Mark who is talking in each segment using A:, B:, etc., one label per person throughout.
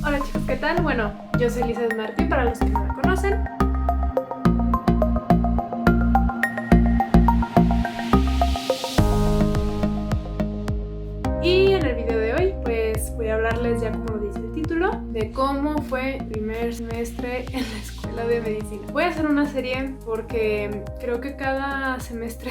A: Hola chicos, ¿qué tal? Bueno, yo soy Lizeth Martín para los que no me conocen. Y en el video de hoy pues voy a hablarles, ya como lo dice el título, de cómo fue el primer semestre en la escuela de medicina. Voy a hacer una serie porque creo que cada semestre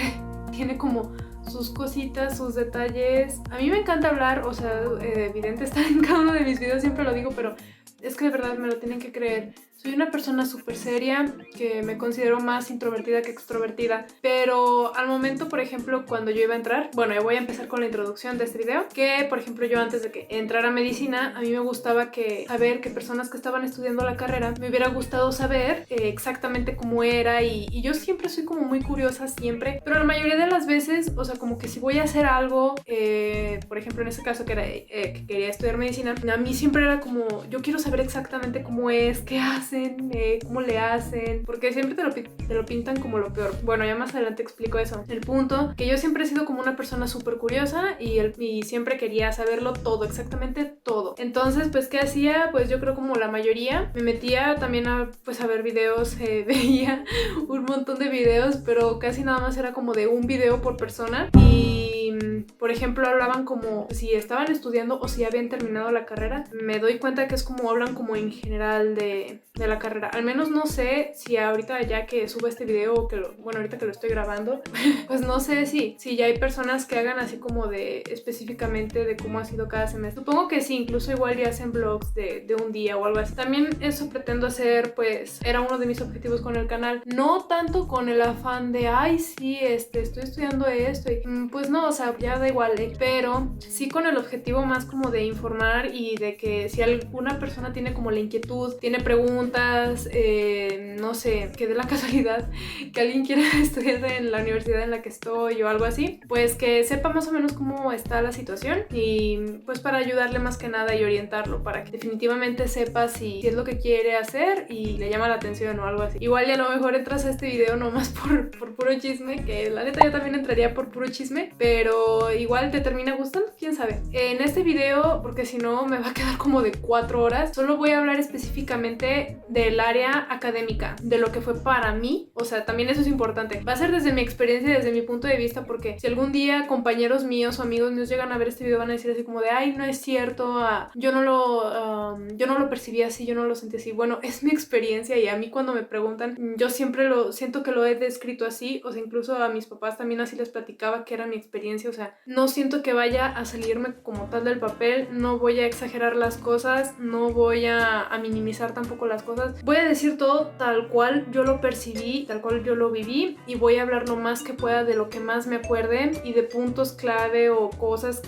A: tiene como sus cositas, sus detalles. A mí me encanta hablar, o sea, evidente está en cada uno de mis videos, siempre lo digo, pero es que de verdad me lo tienen que creer. Soy una persona súper seria, que me considero más introvertida que extrovertida, pero al momento, por ejemplo, cuando yo iba a entrar, bueno, yo voy a empezar con la introducción de este video, que por ejemplo yo antes de que entrara a medicina, a mí me gustaba saber que personas que estaban estudiando la carrera, me hubiera gustado saber exactamente cómo era y yo siempre soy como muy curiosa, siempre, pero la mayoría de las veces, o sea, como que si voy a hacer algo, por ejemplo en ese caso que era que quería estudiar medicina, a mí siempre era como, yo quiero saber exactamente cómo es, qué hace, cómo le hacen, porque siempre te lo pintan como lo peor. Bueno, ya más adelante explico eso. El punto, que yo siempre he sido como una persona súper curiosa y siempre quería saberlo todo, exactamente todo. Entonces, pues, ¿qué hacía? Pues yo creo como la mayoría, me metía también a ver videos, veía un montón de videos, pero casi nada más era como de un video por persona y por ejemplo hablaban como si estaban estudiando o si habían terminado la carrera. Me doy cuenta que es como hablan como en general de la carrera. Al menos no sé si ahorita ya que subo este video o bueno, ahorita que lo estoy grabando, pues no sé si ya hay personas que hagan así como de específicamente de cómo ha sido cada semestre. Supongo que sí, incluso igual ya hacen vlogs de un día o algo así. También eso pretendo hacer, pues era uno de mis objetivos con el canal. No tanto con el afán de, ay, sí, estoy estudiando esto y pues no, o sea, ya da igual, pero sí con el objetivo más como de informar y de que si alguna persona tiene como la inquietud, tiene preguntas, no sé, que de la casualidad que alguien quiera estudiar en la universidad en la que estoy o algo así, pues que sepa más o menos cómo está la situación y pues para ayudarle más que nada y orientarlo para que definitivamente sepa si es lo que quiere hacer y le llama la atención o algo así. Igual ya a lo mejor entras a este video nomás por puro chisme, que la neta yo también entraría por puro chisme, pero igual te termina gustando, quién sabe. En este video, porque si no me va a quedar como de 4 horas, solo voy a hablar específicamente del área académica, de lo que fue para mí, o sea, también eso es importante. Va a ser desde mi experiencia y desde mi punto de vista, porque si algún día compañeros míos o amigos míos llegan a ver este video van a decir así como de, ay, no es cierto, yo no lo percibí así, yo no lo sentí así. Bueno, es mi experiencia y a mí cuando me preguntan, yo siempre siento que lo he descrito así, o sea, incluso a mis papás también así les platicaba que era mi experiencia, o sea, no siento que vaya a salirme como tal del papel, no voy a exagerar las cosas, no voy a minimizar tampoco las cosas, voy a decir todo tal cual yo lo percibí, tal cual yo lo viví y voy a hablar lo más que pueda de lo que más me acuerde y de puntos clave o cosas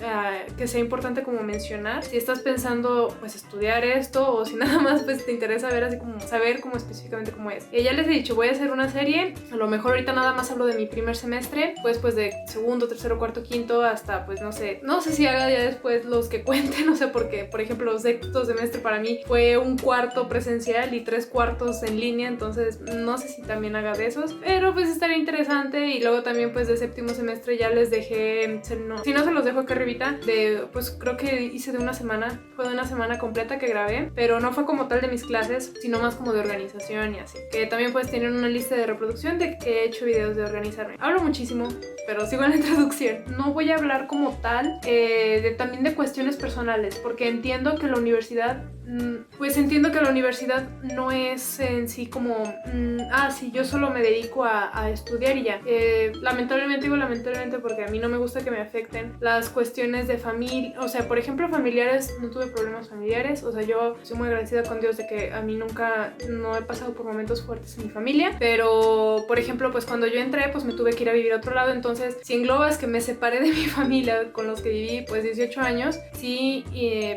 A: que sea importante como mencionar. Si estás pensando pues estudiar esto o si nada más pues te interesa ver así como saber como específicamente cómo es. Ya les he dicho, voy a hacer una serie, a lo mejor ahorita nada más hablo de mi primer semestre, pues de segundo, tercero, cuarto, quinto hasta pues no sé si haga ya después los que cuenten, no sé, porque por ejemplo sexto semestre para mí fue un cuarto presencial y 3 cuartos en línea, entonces no sé si también haga de esos, pero pues estaría interesante. Y luego también pues de séptimo semestre ya les dejé, si no se los dejo acá arribita, pues creo que hice de una semana, fue de una semana completa que grabé, pero no fue como tal de mis clases, sino más como de organización y así, que también pues tienen una lista de reproducción de que he hecho videos de organizarme. Hablo muchísimo, pero sigo en la introducción. No voy a hablar como tal también de cuestiones personales, porque entiendo que la universidad no es en sí como sí, yo solo me dedico a estudiar y ya. Lamentablemente digo lamentablemente porque a mí no me gusta que me afecten las cuestiones de familia, o sea, por ejemplo familiares, no tuve problemas familiares, o sea, yo soy muy agradecida con Dios de que a mí nunca, no he pasado por momentos fuertes en mi familia, pero por ejemplo pues cuando yo entré pues me tuve que ir a vivir a otro lado, entonces si englobas que me separé de mi familia con los que viví pues 18 años, sí,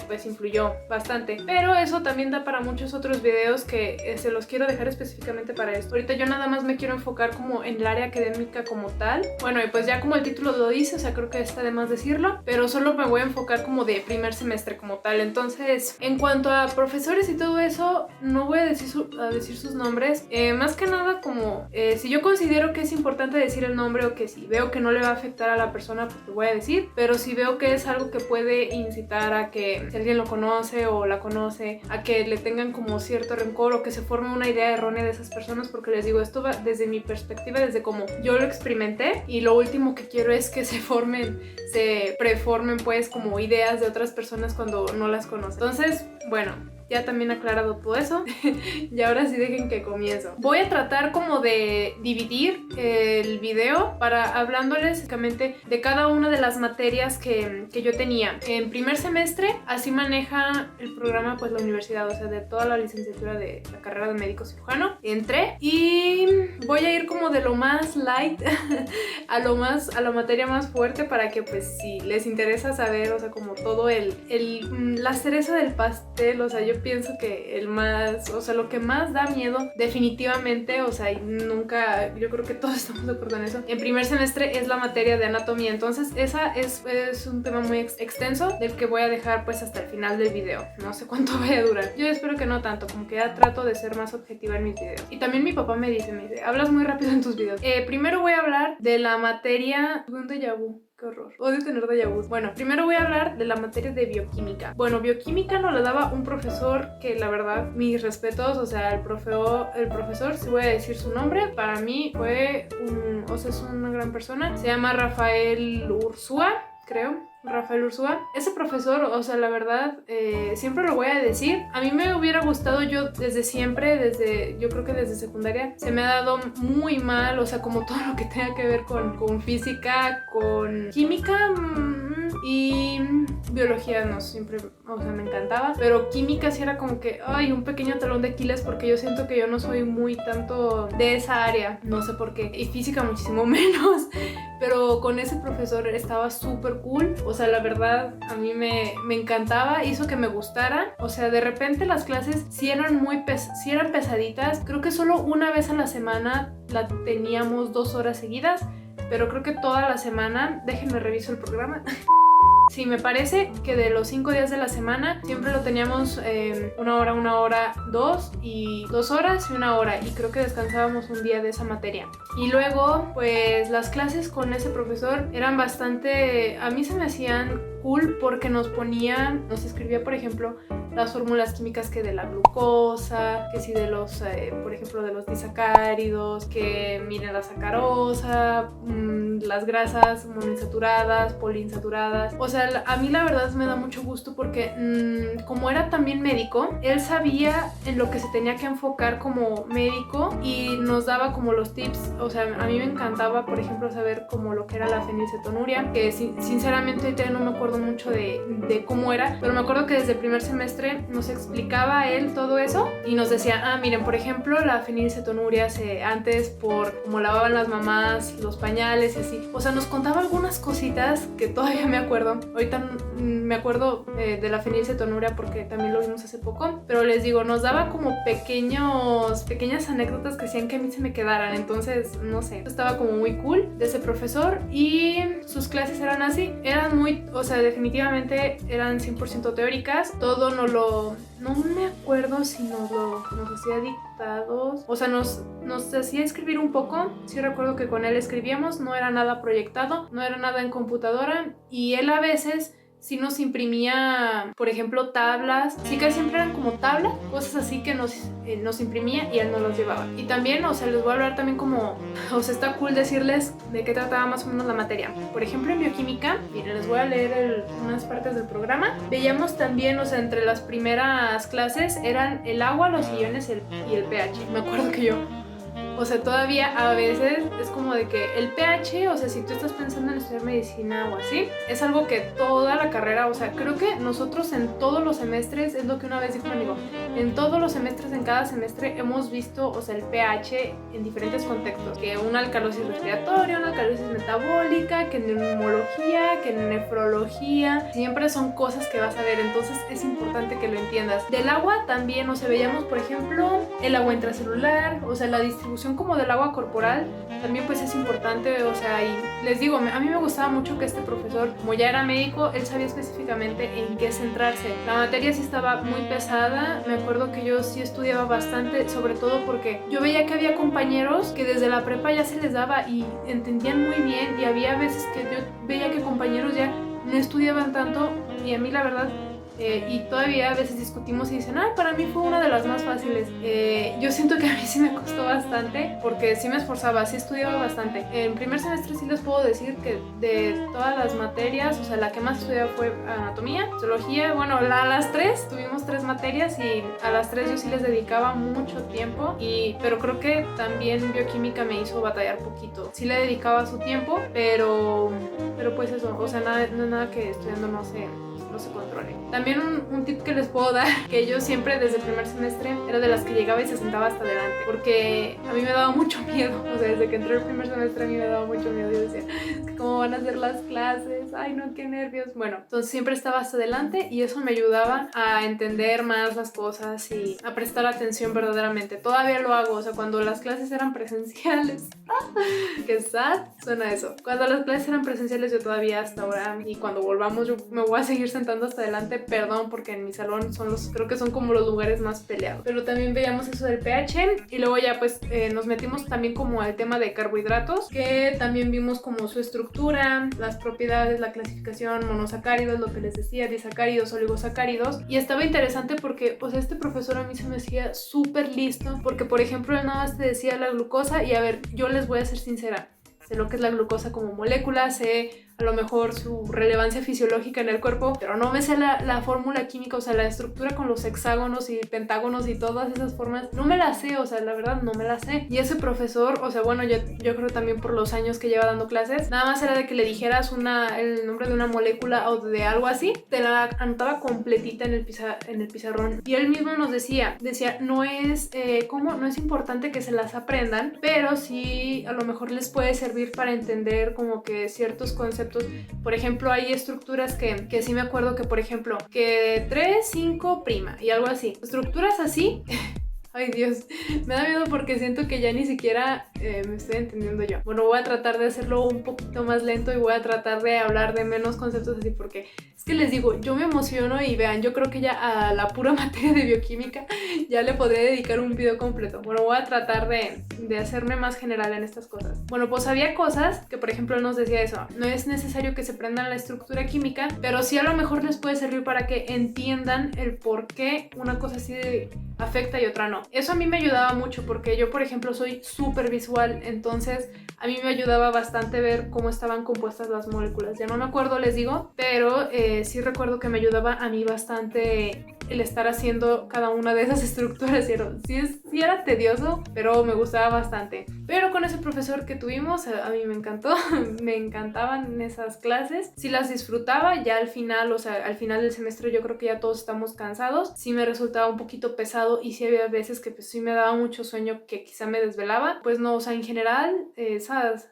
A: pues influyó bastante, pero eso también da para muchos otros videos que se los quiero dejar específicamente para esto. Ahorita yo nada más me quiero enfocar como en el área académica como tal, bueno, y pues ya como el título lo dice, o sea, creo que está de más decirlo, pero solo me voy a enfocar como de primer semestre como tal. Entonces, en cuanto a profesores y todo eso, no voy a decir sus nombres, más que nada como si yo considero que es importante decir el nombre o que si veo que no le va a afectar a la persona, lo voy a decir, pero si veo que es algo que puede incitar a que si alguien lo conoce o la conoce, a que le tengan como cierto rencor o que se forme una idea errónea de esas personas, porque les digo, esto va desde mi perspectiva, desde como yo lo experimenté, y lo último que quiero es que se preformen pues como ideas de otras personas cuando no las conocen. Entonces, bueno, ya también aclarado todo eso. Y ahora sí dejen que comienzo. Voy a tratar como de dividir el video para hablándoles básicamente de cada una de las materias que yo tenía. En primer semestre así maneja el programa pues la universidad, o sea, de toda la licenciatura de la carrera de médico cirujano. Entré y voy a ir como de lo más light a la materia más fuerte, para que pues si les interesa saber, o sea, como todo la cereza del pastel, o sea, yo pienso que o sea, lo que más da miedo definitivamente, o sea, nunca, yo creo que todos estamos de acuerdo en eso, en primer semestre es la materia de anatomía. Entonces esa es un tema muy extenso del que voy a dejar pues hasta el final del video. No sé cuánto vaya a durar, yo espero que no tanto, como que ya trato de ser más objetiva en mis videos. Y también mi papá me dice, hablas muy rápido en tus videos. Primero voy a hablar de la materia, un déjà vu. Qué horror, odio tener déjà vu. Bueno, primero voy a hablar de la materia de bioquímica. Bueno, bioquímica nos la daba un profesor que la verdad, mis respetos, o sea, el profesor, si voy a decir su nombre, para mí fue es una gran persona. Se llama Rafael Ursúa, creo. Rafael Ursúa. Ese profesor, o sea, la verdad, siempre lo voy a decir. A mí me hubiera gustado, yo desde siempre, yo creo que desde secundaria, se me ha dado muy mal, o sea, como todo lo que tenga que ver con física, con química y biología, no, siempre, o sea, me encantaba. Pero química sí era como que, ay, un pequeño talón de Aquiles, porque yo siento que yo no soy muy tanto de esa área, no sé por qué. Y física muchísimo menos. Pero con ese profesor estaba súper cool. O sea, la verdad, a mí me encantaba, hizo que me gustara. O sea, de repente las clases sí eran pesaditas. Creo que solo una vez a la semana la teníamos 2 horas seguidas, pero creo que toda la semana, déjenme reviso el programa. Sí, me parece que de los 5 días de la semana siempre lo teníamos 1 hora, 2 y 2 horas y 1 hora, y creo que descansábamos un día de esa materia. Y luego pues las clases con ese profesor eran bastante, a mí se me hacían cool, porque nos escribía por ejemplo las fórmulas químicas que de la glucosa, que sí de los, por ejemplo, de los disacáridos, que miren la sacarosa, las grasas monoinsaturadas, poliinsaturadas. O sea, a mí la verdad me da mucho gusto porque como era también médico, él sabía en lo que se tenía que enfocar como médico y nos daba como los tips. O sea, a mí me encantaba, por ejemplo, saber como lo que era la fenilcetonuria, que sinceramente ahorita no me acuerdo mucho de cómo era, pero me acuerdo que desde el primer semestre nos explicaba él todo eso y nos decía, miren, por ejemplo, la fenilcetonuria antes por como lavaban las mamás los pañales y así. O sea, nos contaba algunas cositas que todavía me acuerdo. Ahorita me acuerdo de la fenilcetonuria porque también lo vimos hace poco, pero les digo, nos daba como pequeñas anécdotas que hacían que a mí se me quedaran. Entonces, no sé, estaba como muy cool de ese profesor, y sus clases eran así, eran muy, o sea, definitivamente eran 100% teóricas. Todo no me acuerdo si nos hacía dictados, o sea, nos hacía escribir un poco. Sí recuerdo que con él escribíamos, no era nada proyectado, no era nada en computadora, y él a veces sí nos imprimía, por ejemplo, tablas. Sí, que siempre eran como tablas, cosas así que nos imprimía y él nos los llevaba. Y también, o sea, les voy a hablar también como, o sea, está cool decirles de qué trataba más o menos la materia. Por ejemplo, en bioquímica, miren, les voy a leer unas partes del programa. Veíamos también, o sea, entre las primeras clases eran el agua, los iones y el pH. Me acuerdo que yo, o sea, todavía a veces es como de que el pH, o sea, si tú estás pensando en estudiar medicina o así, es algo que toda la carrera, o sea, creo que nosotros en todos los semestres, es lo que una vez dijo un amigo, en todos los semestres, en cada semestre hemos visto, o sea, el pH en diferentes contextos, que una alcalosis respiratoria, una alcalosis metabólica, que neumología, que nefrología, siempre son cosas que vas a ver. Entonces es importante que lo entiendas. Del agua también, o sea, veíamos, por ejemplo, el agua intracelular, o sea, la distribución cuestión como del agua corporal también pues es importante, o sea, y les digo, a mí me gustaba mucho que este profesor, como ya era médico, él sabía específicamente en qué centrarse. La materia sí estaba muy pesada, me acuerdo que yo sí estudiaba bastante, sobre todo porque yo veía que había compañeros que desde la prepa ya se les daba y entendían muy bien, y había veces que yo veía que compañeros ya no estudiaban tanto, y a mí la verdad y todavía a veces discutimos y dicen, para mí fue una de las más fáciles. Yo siento que a mí sí me costó bastante porque sí me esforzaba, sí estudiaba bastante. En primer semestre sí les puedo decir que de todas las materias, o sea, la que más estudiaba fue anatomía, zoología, bueno, a las tres, tuvimos 3 materias y a las 3 yo sí les dedicaba mucho tiempo, pero creo que también bioquímica me hizo batallar poquito. Sí le dedicaba su tiempo, pero pues eso, o sea, nada que estudiando no se controle. También un tip que les puedo dar, que yo siempre desde el primer semestre era de las que llegaba y se sentaba hasta adelante, porque a mí me daba mucho miedo, o sea, desde que entré el primer semestre a mí me daba mucho miedo. Yo decía, ¿cómo van a ser las clases? Ay no, qué nervios. Bueno, entonces siempre estaba hasta adelante y eso me ayudaba a entender más las cosas y a prestar atención verdaderamente. Todavía lo hago, o sea, cuando las clases eran presenciales, qué sad suena eso. Cuando las clases eran presenciales yo todavía hasta ahora, y cuando volvamos yo me voy a seguir sentando hasta adelante, perdón, porque en mi salón creo que son como los lugares más peleados. Pero también veíamos eso del pH y luego ya pues nos metimos también como al tema de carbohidratos, que también vimos como su estructura, las propiedades, la clasificación, monosacáridos, lo que les decía, disacáridos, oligosacáridos, y estaba interesante porque, o sea, este profesor a mí se me hacía súper listo, porque por ejemplo él nada más te decía la glucosa, y a ver, yo les voy a ser sincera, sé lo que es la glucosa como molécula, sé a lo mejor su relevancia fisiológica en el cuerpo, pero no me sé la fórmula química, o sea, la estructura con los hexágonos y pentágonos y todas esas formas, no me la sé, o sea, la verdad no me la sé. Y ese profesor, o sea, bueno, yo creo también por los años que lleva dando clases, nada más era de que le dijeras el nombre de una molécula o de algo así, te la anotaba completita en el pizarrón. Y él mismo nos decía, no es, no es importante que se las aprendan, pero sí a lo mejor les puede servir para entender como que ciertos conceptos. Por ejemplo, hay estructuras que sí me acuerdo que, por ejemplo, que 3, 5, prima y algo así. Estructuras así. Ay Dios, me da miedo porque siento que ya ni siquiera me estoy entendiendo yo. Bueno, voy a tratar de hacerlo un poquito más lento y voy a tratar de hablar de menos conceptos así, porque es que les digo, yo me emociono y vean, yo creo que ya a la pura materia de bioquímica ya le podría dedicar un video completo. Bueno, voy a tratar de hacerme más general en estas cosas. Bueno, pues había cosas que, por ejemplo, nos decía eso, no es necesario que se aprendan la estructura química, pero sí a lo mejor les puede servir para que entiendan el por qué una cosa así afecta y otra no. Eso a mí me ayudaba mucho porque yo, por ejemplo, soy súper visual, entonces a mí me ayudaba bastante ver cómo estaban compuestas las moléculas. Ya no me acuerdo, les digo, pero sí recuerdo que me ayudaba a mí bastante el estar haciendo cada una de esas estructuras. Sí era tedioso, pero me gustaba bastante. Pero con ese profesor que tuvimos, a mí me encantó, me encantaban esas clases, sí las disfrutaba. Ya al final, o sea, al final del semestre yo creo que ya todos estamos cansados, sí me resultaba un poquito pesado y sí había veces que pues sí me daba mucho sueño, que quizá me desvelaba. Pues no, o sea, en general esas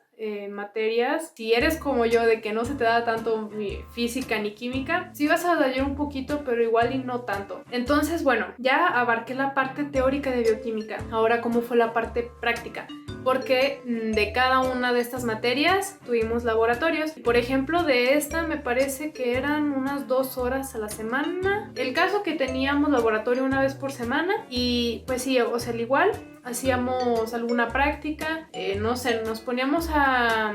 A: materias, si eres como yo de que no se te da tanto física ni química, sí vas a batallar un poquito, pero igual y no tanto. Entonces, bueno, ya abarqué la parte teórica de bioquímica. Ahora, ¿cómo fue la parte práctica? Porque de cada una de estas materias tuvimos laboratorios. Por ejemplo, de esta me parece que eran unas 2 horas a la semana. El caso que teníamos laboratorio una vez por semana y pues sí, o sea, al igual hacíamos alguna práctica, no sé, nos poníamos a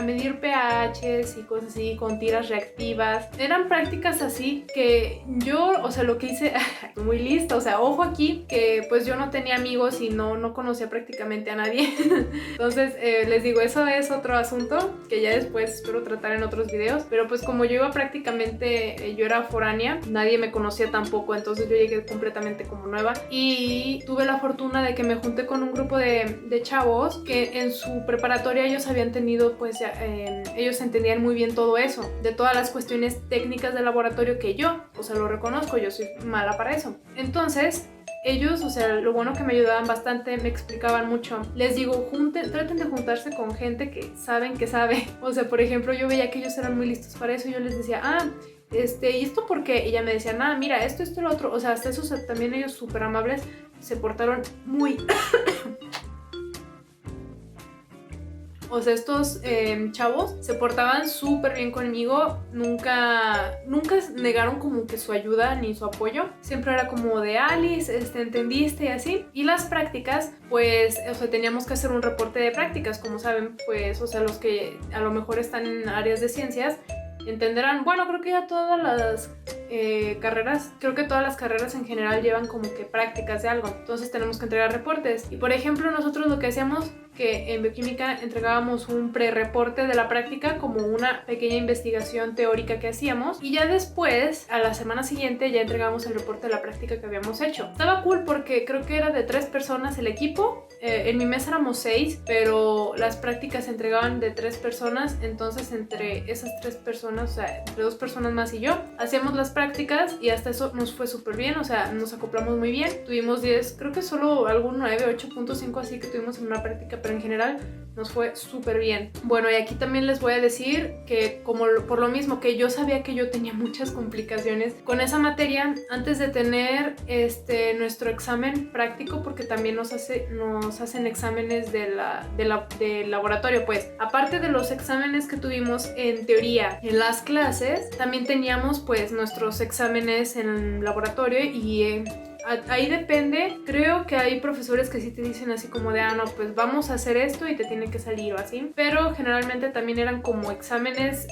A: medir pHs y cosas así con tiras reactivas. Eran prácticas así que yo, o sea, lo que hice, muy lista, o sea, ojo aquí, que pues yo no tenía amigos y no conocía prácticamente a nadie. Entonces, les digo, eso es otro asunto que ya después espero tratar en otros videos, pero pues como yo iba prácticamente, yo era foránea, nadie me conocía tampoco, entonces yo llegué completamente como nueva y tuve la fortuna de que me junté con un grupo de chavos que en su preparatoria ellos habían tenido pues ya ellos entendían muy bien todo eso, de todas las cuestiones técnicas del laboratorio que yo, o sea, lo reconozco, yo soy mala para eso. Entonces, ellos, o sea, lo bueno que me ayudaban bastante, me explicaban mucho. Les digo, traten de juntarse con gente que sabe. O sea, por ejemplo, yo veía que ellos eran muy listos para eso y yo les decía, ¿y esto por qué? Y ella me decía, mira, esto, lo otro. O sea, hasta eso, o sea, también ellos súper amables, se portaron muy... o sea, estos chavos se portaban súper bien conmigo, nunca negaron como que su ayuda ni su apoyo, siempre era como de Alice, entendiste y así. Y las prácticas, pues, o sea, teníamos que hacer un reporte de prácticas, como saben, pues, o sea, los que a lo mejor están en áreas de ciencias entenderán, bueno, creo que ya todas las carreras, creo que todas las carreras en general llevan como que prácticas de algo, entonces tenemos que entregar reportes. Y por ejemplo, nosotros lo que hacíamos, que en bioquímica entregábamos un pre-reporte de la práctica, como una pequeña investigación teórica que hacíamos, y ya después, a la semana siguiente, ya entregábamos el reporte de la práctica que habíamos hecho. Estaba cool porque creo que era de 3 personas el equipo, en mi mesa éramos 6, pero las prácticas se entregaban de 3 personas, entonces entre esas 3 personas, o sea, entre 2 personas más y yo, hacíamos las prácticas y hasta eso nos fue súper bien, o sea, nos acoplamos muy bien. Tuvimos 10, creo que solo algún 9, 8.5 así que tuvimos en una práctica, pero en general nos fue súper bien. Bueno, y aquí también les voy a decir que como por lo mismo que yo sabía que yo tenía muchas complicaciones con esa materia, antes de tener nuestro examen práctico, porque también nos hacen exámenes del laboratorio, pues aparte de los exámenes que tuvimos en teoría en las clases, también teníamos pues nuestros exámenes en el laboratorio y ahí depende, creo que hay profesores que sí te dicen así como de, no, pues vamos a hacer esto y te tiene que salir o así, pero generalmente también eran como exámenes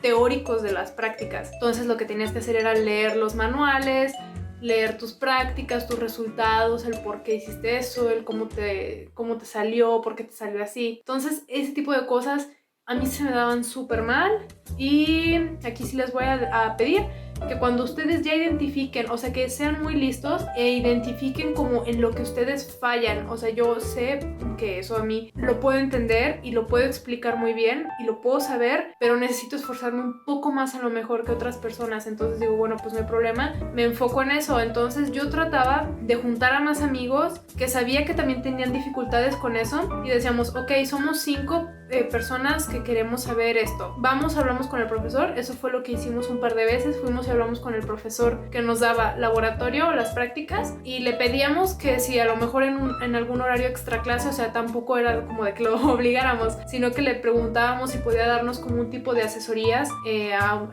A: teóricos de las prácticas, entonces lo que tenías que hacer era leer los manuales, leer tus prácticas, tus resultados, el por qué hiciste eso, el cómo te salió, por qué te salió así. Entonces ese tipo de cosas a mí se me daban súper mal y aquí sí les voy a pedir que cuando ustedes ya identifiquen, o sea, que sean muy listos e identifiquen como en lo que ustedes fallan. O sea, yo sé que eso a mí lo puedo entender y lo puedo explicar muy bien y lo puedo saber, pero necesito esforzarme un poco más a lo mejor que otras personas. Entonces digo, bueno, pues no hay problema, me enfoco en eso. Entonces yo trataba de juntar a más amigos que sabía que también tenían dificultades con eso y decíamos, ok, somos 5 personas que queremos saber esto. Vamos, hablamos con el profesor. Eso fue lo que hicimos un par de veces. Fuimos y hablamos con el profesor que nos daba laboratorio o las prácticas y le pedíamos que si a lo mejor en algún horario extra clase, o sea, tampoco era como de que lo obligáramos, sino que le preguntábamos si podía darnos como un tipo de asesorías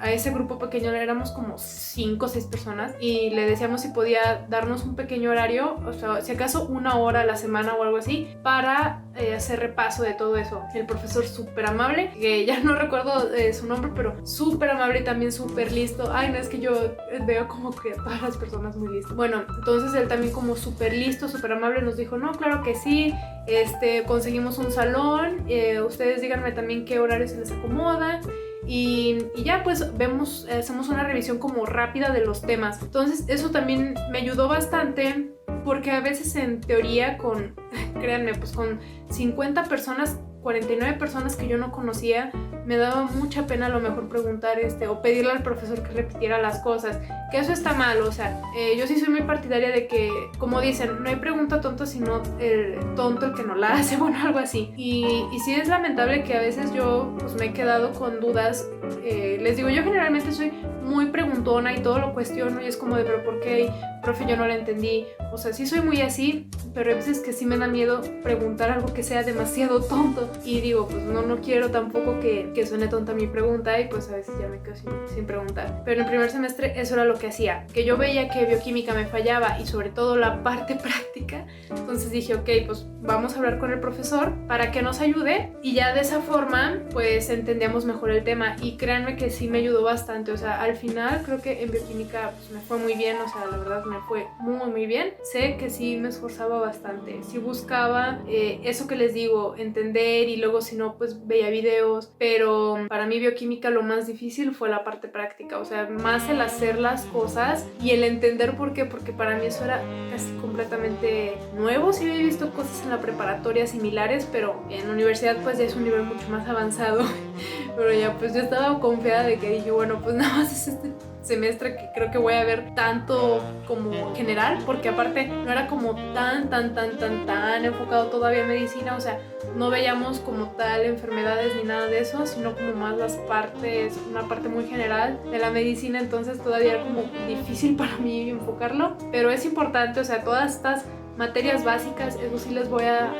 A: a ese grupo pequeño. Éramos como 5 o 6 personas y le decíamos si podía darnos un pequeño horario, o sea, si acaso 1 hora a la semana o algo así, para hacer repaso de todo eso. El profesor súper amable, que ya no recuerdo su nombre, pero súper amable y también súper listo. Ay, no, es que yo veo como que todas las personas muy listas. Bueno, entonces él también como súper listo, súper amable nos dijo, no, claro que sí, conseguimos un salón, ustedes díganme también qué horario se les acomoda. Y ya pues vemos, hacemos una revisión como rápida de los temas. Entonces eso también me ayudó bastante, porque a veces en teoría créanme, pues con 50 personas, 49 personas que yo no conocía, me daba mucha pena a lo mejor preguntar o pedirle al profesor que repitiera las cosas, que eso está mal. O sea, yo sí soy muy partidaria de que, como dicen, no hay pregunta tonta sino el tonto el que no la hace, bueno, algo así. Y sí es lamentable que a veces yo pues me he quedado con dudas. Les digo, yo generalmente soy muy preguntona y todo lo cuestiono y es como de, pero ¿por qué, profe, yo no la entendí? O sea, sí soy muy así, pero hay veces que sí me da miedo preguntar algo que sea demasiado tonto y digo, pues no quiero tampoco que suene tonta mi pregunta y pues a veces ya me quedo sin preguntar. Pero en el primer semestre eso era lo que hacía, que yo veía que bioquímica me fallaba y sobre todo la parte práctica, entonces dije, ok, pues vamos a hablar con el profesor para que nos ayude y ya de esa forma pues entendíamos mejor el tema y créanme que sí me ayudó bastante. O sea, al final creo que en bioquímica pues me fue muy bien, o sea, la verdad me fue muy bien. Sé que sí me esforzaba bastante, sí buscaba eso que les digo, entender y luego si no pues veía videos, pero para mí bioquímica lo más difícil fue la parte práctica, o sea, más el hacer las cosas y el entender por qué, porque para mí eso era casi completamente nuevo. Sí había visto cosas en la preparatoria similares, pero en la universidad pues ya es un nivel mucho más avanzado. Pero ya pues yo estaba confiada de que dije, bueno, pues nada más es este semestre que creo que voy a ver tanto como general, porque aparte no era como tan enfocado todavía en medicina, o sea, no veíamos como tal enfermedades ni nada de eso, sino como más las partes, una parte muy general de la medicina. Entonces todavía era como difícil para mí enfocarlo, pero es importante, o sea, todas estas materias básicas, eso sí les voy a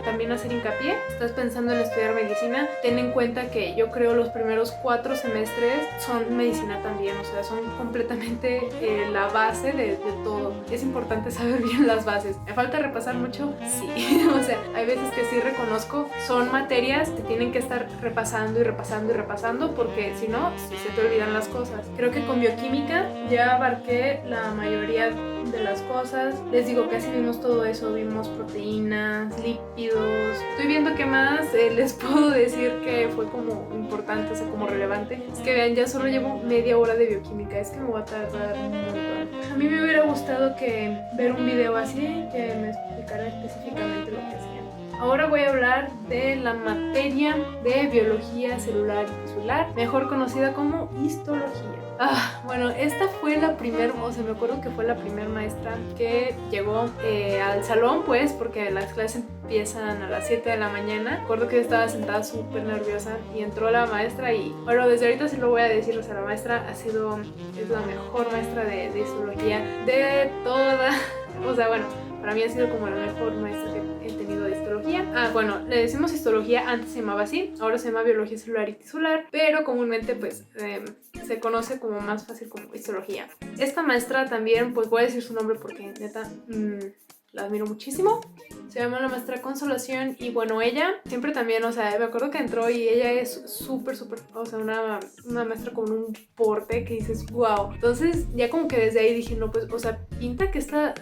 A: también hacer hincapié. Estás pensando en estudiar medicina, ten en cuenta que yo creo los primeros 4 semestres son medicina también, o sea, son completamente la base de todo. Es importante saber bien las bases. ¿Me falta repasar mucho? Sí. O sea, hay veces que sí reconozco, son materias que tienen que estar repasando y repasando y repasando, porque si no, sí se te olvidan las cosas. Creo que con bioquímica ya abarqué la mayoría de las cosas. Les digo, casi vimos todo eso, vimos proteínas, lípidos. Estoy viendo qué más les puedo decir que fue como importante, o sea, como relevante. Es que vean, ya solo llevo media hora de bioquímica, es que me voy a tardar un montón. A mí me hubiera gustado ver un video así que me explicara específicamente lo que hacían. Ahora voy a hablar de la materia de biología celular y tisular, mejor conocida como histología. Bueno, esta fue la primera, o sea, me acuerdo que fue la primera maestra que llegó al salón, pues, porque las clases empiezan a las 7 de la mañana. Me acuerdo que yo estaba sentada súper nerviosa y entró la maestra y, bueno, desde ahorita sí lo voy a decir, o sea, la maestra es la mejor maestra de histología de toda, o sea, bueno, para mí ha sido como la mejor maestra que he tenido de histología. Bueno, le decimos histología, antes se llamaba así, ahora se llama biología celular y tisular, pero comúnmente pues se conoce como más fácil como histología. Esta maestra también, pues voy a decir su nombre porque neta la admiro muchísimo. Se llama la maestra Consolación y bueno, ella siempre también, o sea, me acuerdo que entró y ella es súper, o sea, una maestra con un porte que dices, wow. Entonces ya como que desde ahí dije, no, pues, o sea, pinta que esta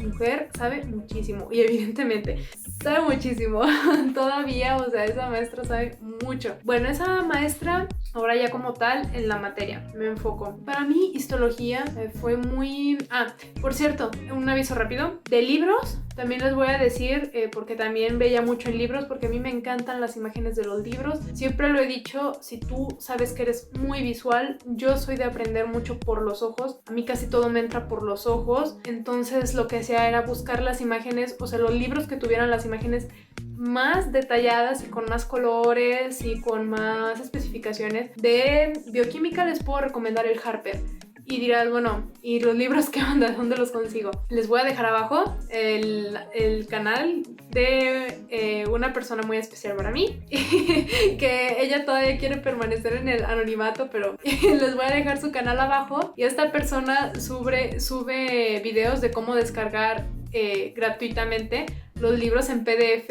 A: mujer sabe muchísimo y evidentemente sabe muchísimo. Todavía, o sea, esa maestra sabe mucho. Bueno, esa maestra, ahora ya como tal, en la materia me enfoco. Para mí, histología fue muy... por cierto, un aviso rápido. De libros, también les voy a decir, porque también veía mucho en libros, porque a mí me encantan las imágenes de los libros. Siempre lo he dicho, si tú sabes que eres muy visual, yo soy de aprender mucho por los ojos. A mí casi todo me entra por los ojos. Entonces lo que hacía era buscar las imágenes, o sea, los libros que tuvieran las imágenes más detalladas y con más colores y con más especificaciones. De bioquímica les puedo recomendar el Harper. Y dirás, bueno, ¿y los libros qué onda? ¿Dónde los consigo? Les voy a dejar abajo el canal de una persona muy especial para mí, que ella todavía quiere permanecer en el anonimato, pero les voy a dejar su canal abajo. Y esta persona sube videos de cómo descargar gratuitamente los libros en PDF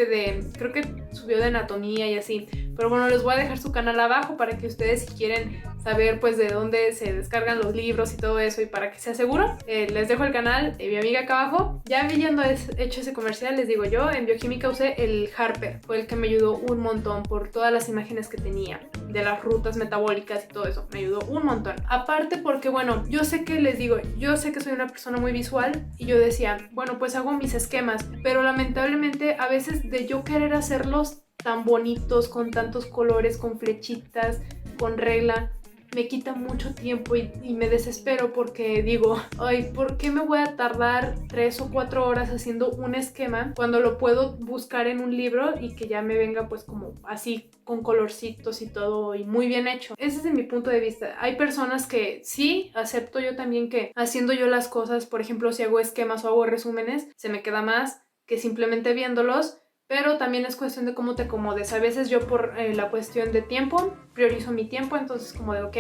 A: creo que subió de anatomía y así. Pero bueno, les voy a dejar su canal abajo para que ustedes, si quieren saber pues de dónde se descargan los libros y todo eso, y para que sea seguro, les dejo el canal de mi amiga acá abajo. Ya habiendo hecho ese comercial, les digo, yo en bioquímica usé el Harper, fue el que me ayudó un montón por todas las imágenes que tenía de las rutas metabólicas y todo eso, me ayudó un montón. Aparte porque, bueno, yo sé que les digo, yo sé que soy una persona muy visual y yo decía, bueno, pues hago mis esquemas, pero lamentablemente a veces de yo querer hacerlos tan bonitos, con tantos colores, con flechitas, con regla, me quita mucho tiempo y me desespero porque digo, ay, ¿por qué me voy a tardar 3 o 4 horas haciendo un esquema cuando lo puedo buscar en un libro y que ya me venga pues como así con colorcitos y todo y muy bien hecho? Ese es mi punto de vista. Hay personas que sí, acepto yo también que haciendo yo las cosas, por ejemplo, si hago esquemas o hago resúmenes, se me queda más que simplemente viéndolos. Pero también es cuestión de cómo te acomodes. A veces yo por la cuestión de tiempo, priorizo mi tiempo, entonces como de, ok,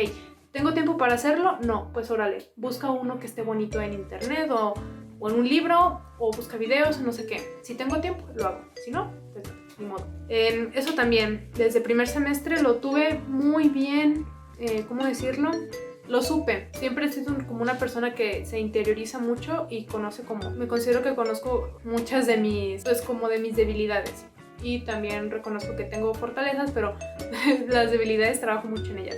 A: ¿tengo tiempo para hacerlo? No, pues órale, busca uno que esté bonito en internet o en un libro, o busca videos, no sé qué. Si tengo tiempo, lo hago. Si no, pues ni modo. Eso también, desde primer semestre lo tuve muy bien, ¿cómo decirlo? Lo supe. Siempre he sido como una persona que se interioriza mucho y me considero que conozco muchas de mis debilidades. Y también reconozco que tengo fortalezas, pero las debilidades trabajo mucho en ellas.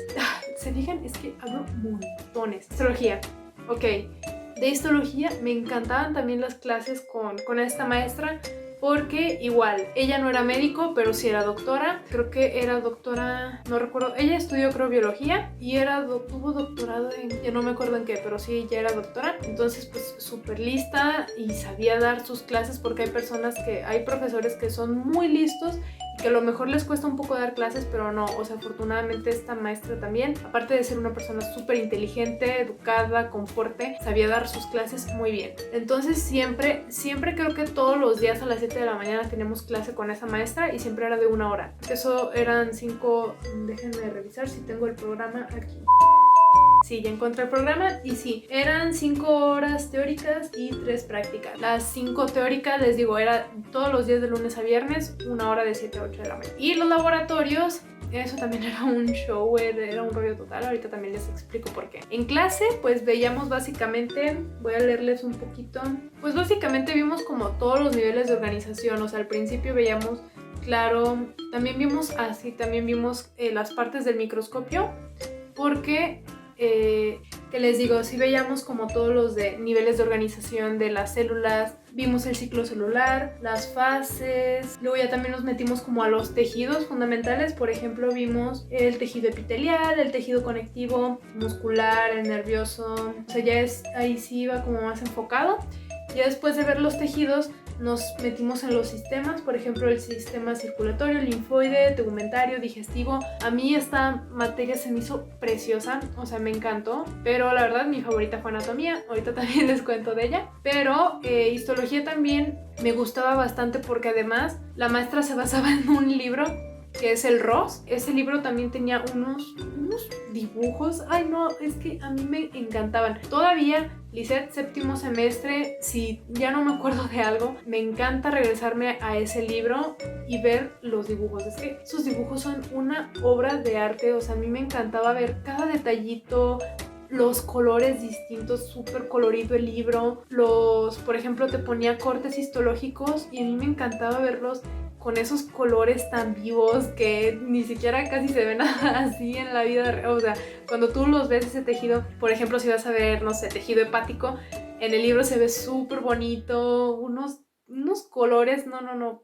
A: ¿Se fijan? Es que hablo montones. Histología. Ok. De histología me encantaban también las clases con esta maestra. Porque igual, ella no era médico, pero sí era doctora. Creo que era doctora, no recuerdo. Ella estudió, creo, biología y tuvo doctorado ya no me acuerdo en qué, pero sí, ya era doctora. Entonces, pues, súper lista y sabía dar sus clases, porque hay profesores que son muy listos que a lo mejor les cuesta un poco dar clases, pero no, o sea, afortunadamente esta maestra también, aparte de ser una persona súper inteligente, educada, con porte, sabía dar sus clases muy bien. Entonces siempre creo que todos los días a las 7 de la mañana teníamos clase con esa maestra y siempre era de 1 hora. Eso eran 5, déjenme revisar si tengo el programa aquí. Sí, ya encontré el programa y sí, eran 5 horas teóricas y 3 prácticas. Las 5 teóricas, les digo, era todos los días de lunes a viernes, 1 hora de 7 a 8 de la mañana. Y los laboratorios, eso también era un show, era un rollo total. Ahorita también les explico por qué. En clase, pues veíamos básicamente, voy a leerles un poquito, pues básicamente vimos como todos los niveles de organización. O sea, al principio veíamos, claro, también vimos las partes del microscopio, porque que les digo, sí veíamos como todos los niveles de organización de las células, vimos el ciclo celular, las fases, luego ya también nos metimos como a los tejidos fundamentales. Por ejemplo, vimos el tejido epitelial, el tejido conectivo, muscular, el nervioso, o sea, ahí sí iba como más enfocado. Ya después de ver los tejidos nos metimos en los sistemas, por ejemplo el sistema circulatorio, linfoide, tegumentario, digestivo. A mí esta materia se me hizo preciosa, o sea, me encantó, pero la verdad mi favorita fue anatomía, ahorita también les cuento de ella. Pero histología también me gustaba bastante porque además la maestra se basaba en un libro que es el Ross. Ese libro también tenía unos dibujos, ay no, es que a mí me encantaban. Todavía, Lisette, séptimo semestre, si ya no me acuerdo de algo, me encanta regresarme a ese libro y ver los dibujos. Es que sus dibujos son una obra de arte, o sea, a mí me encantaba ver cada detallito, los colores distintos, súper colorido el libro. Por ejemplo, te ponía cortes histológicos y a mí me encantaba verlos con esos colores tan vivos que ni siquiera casi se ven así en la vida real. O sea, cuando tú los ves ese tejido, por ejemplo, si vas a ver, no sé, tejido hepático, en el libro se ve súper bonito, unos colores, no,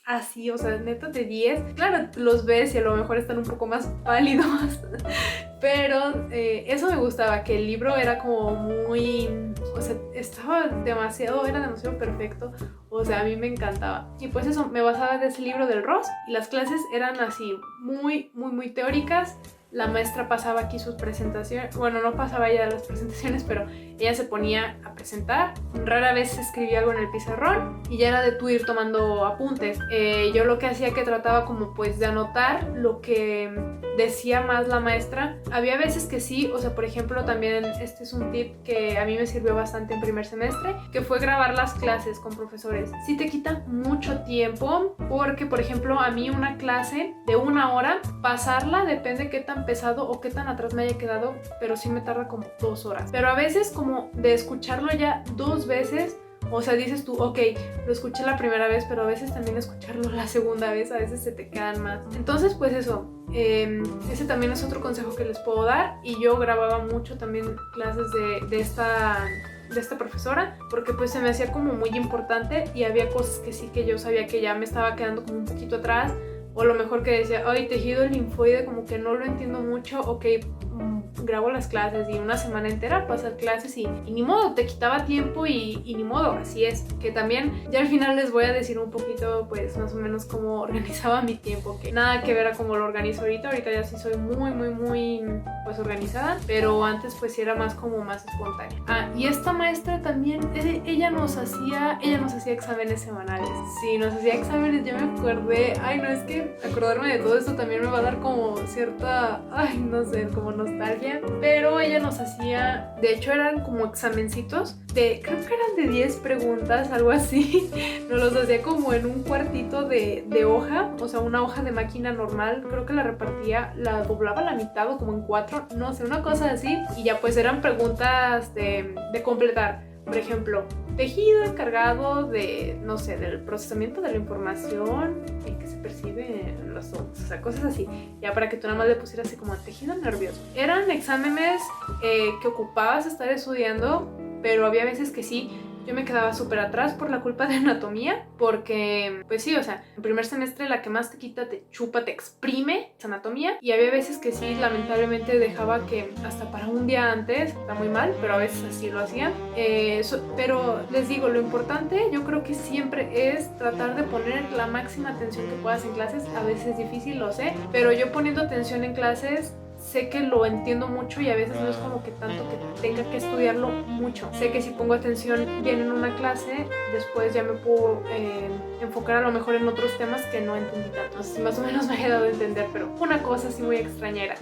A: así, o sea, neta de 10. Claro, los ves y a lo mejor están un poco más pálidos, pero eso me gustaba, que el libro era como muy, o sea, era demasiado perfecto. O sea, a mí me encantaba. Y pues eso, me basaba de ese libro del Ross y las clases eran así, muy teóricas. La maestra pasaba aquí sus presentaciones, bueno, no pasaba ella las presentaciones, pero ella se ponía a presentar. Rara vez escribía algo en el pizarrón y ya era de tú ir tomando apuntes. Yo lo que hacía que trataba como pues de anotar lo que decía más la maestra. Había veces que sí, o sea, por ejemplo, también este es un tip que a mí me sirvió bastante en primer semestre, que fue grabar las clases con profesores. Sí te quita mucho tiempo porque, por ejemplo, a mí una clase de 1 hora, pasarla depende qué tan pesado o qué tan atrás me haya quedado, pero sí me tarda como 2 horas. Pero a veces como de escucharlo ya 2 veces, o sea, dices tú, ok, lo escuché la primera vez, pero a veces también escucharlo la segunda vez, a veces se te quedan más. Entonces, pues eso, ese también es otro consejo que les puedo dar. Y yo grababa mucho también clases de esta profesora, porque pues se me hacía como muy importante y había cosas que sí que yo sabía que ya me estaba quedando como un poquito atrás. O lo mejor que decía, ay, tejido linfoide, como que no lo entiendo mucho, ok, grabo las clases y una semana entera pasar clases y ni modo, te quitaba tiempo y ni modo, así es. Que también ya al final les voy a decir un poquito pues más o menos cómo organizaba mi tiempo, que nada que ver a cómo lo organizo ahorita ya sí soy muy pues organizada, pero antes pues sí era más como más espontánea. Y esta maestra también, ella nos hacía exámenes semanales. Sí, nos hacía exámenes, yo me acordé, ay no, es que acordarme de todo esto también me va a dar como cierta, ay no sé, como nostalgia, pero ella nos hacía, de hecho eran como examencitos creo que eran de 10 preguntas, algo así. Nos los hacía como en un cuartito de hoja, o sea, una hoja de máquina normal, creo que la doblaba a la mitad o como en 4, no sé, una cosa así, y ya pues eran preguntas de completar. Por ejemplo, tejido encargado de, no sé, del procesamiento de la información que se percibe en los ojos, o sea, cosas así. Ya para que tú nada más le pusieras así como tejido nervioso. Eran exámenes que ocupabas estar estudiando, pero había veces que sí. yo me quedaba súper atrás por la culpa de anatomía, porque pues sí, o sea, en primer semestre la que más te quita, te chupa, te exprime es anatomía, y había veces que sí, lamentablemente dejaba que hasta para un día antes, está muy mal, pero a veces así lo hacían. Pero les digo, lo importante yo creo que siempre es tratar de poner la máxima atención que puedas en clases. A veces es difícil, lo sé, pero yo poniendo atención en clases sé que lo entiendo mucho y a veces no es como que tanto que tenga que estudiarlo mucho. Sé que si pongo atención bien en una clase, después ya me puedo enfocar a lo mejor en otros temas que no entendí tanto. No sé si más o menos me he dado a entender, pero una cosa así muy extrañera.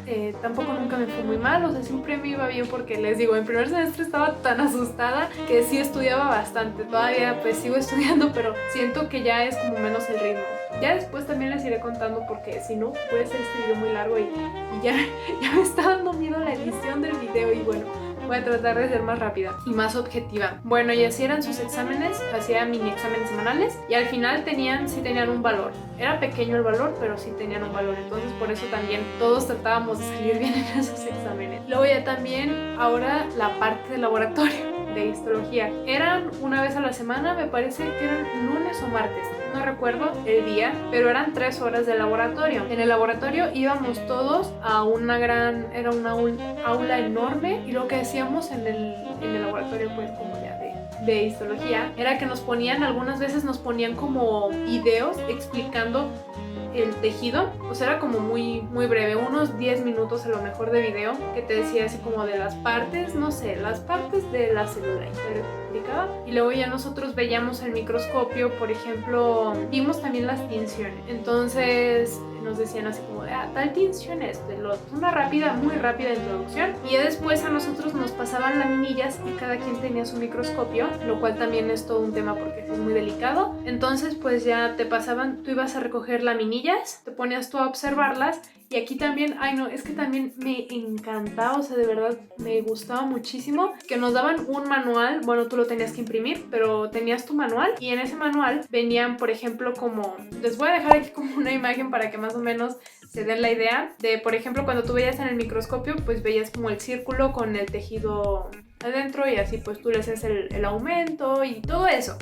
A: Tampoco nunca me fue muy mal, o sea, siempre me iba bien porque les digo, en primer semestre estaba tan asustada que sí estudiaba bastante. Todavía pues sigo estudiando, pero siento que ya es como menos el ritmo. Ya después también les iré contando porque si no puede ser este video muy largo y ya me está dando miedo la edición del video y bueno, voy a tratar de ser más rápida y más objetiva. Bueno, y así eran sus exámenes, hacían mini exámenes semanales y al final sí tenían un valor. Era pequeño el valor, pero sí tenían un valor, entonces por eso también todos tratábamos de salir bien en esos exámenes. Luego ya también ahora la parte de laboratorio de histología. Eran una vez a la semana, me parece que eran lunes o martes. No recuerdo el día, pero eran 3 horas de laboratorio. En el laboratorio íbamos todos a era una aula enorme y lo que hacíamos en el laboratorio pues como ya de histología era que algunas veces nos ponían como videos explicando el tejido, o sea, era como muy breve, unos 10 minutos a lo mejor de video que te decía así como de las partes, no sé, las partes de la célula y luego ya nosotros veíamos el microscopio, por ejemplo, vimos también las tinciones, entonces nos decían así como de, tal tinción es una muy rápida introducción y ya después a nosotros nos pasaban laminillas y cada quien tenía su microscopio, lo cual también es todo un tema porque es muy delicado. Entonces pues ya te pasaban, tú ibas a recoger laminillas, te ponías tú a observarlas. Y aquí también, es que también me encantaba, o sea, de verdad me gustaba muchísimo que nos daban un manual, bueno, tú lo tenías que imprimir, pero tenías tu manual y en ese manual venían, por ejemplo, les voy a dejar aquí como una imagen para que más o menos se den la idea de, por ejemplo, cuando tú veías en el microscopio, pues veías como el círculo con el tejido adentro y así pues tú le haces el aumento y todo eso.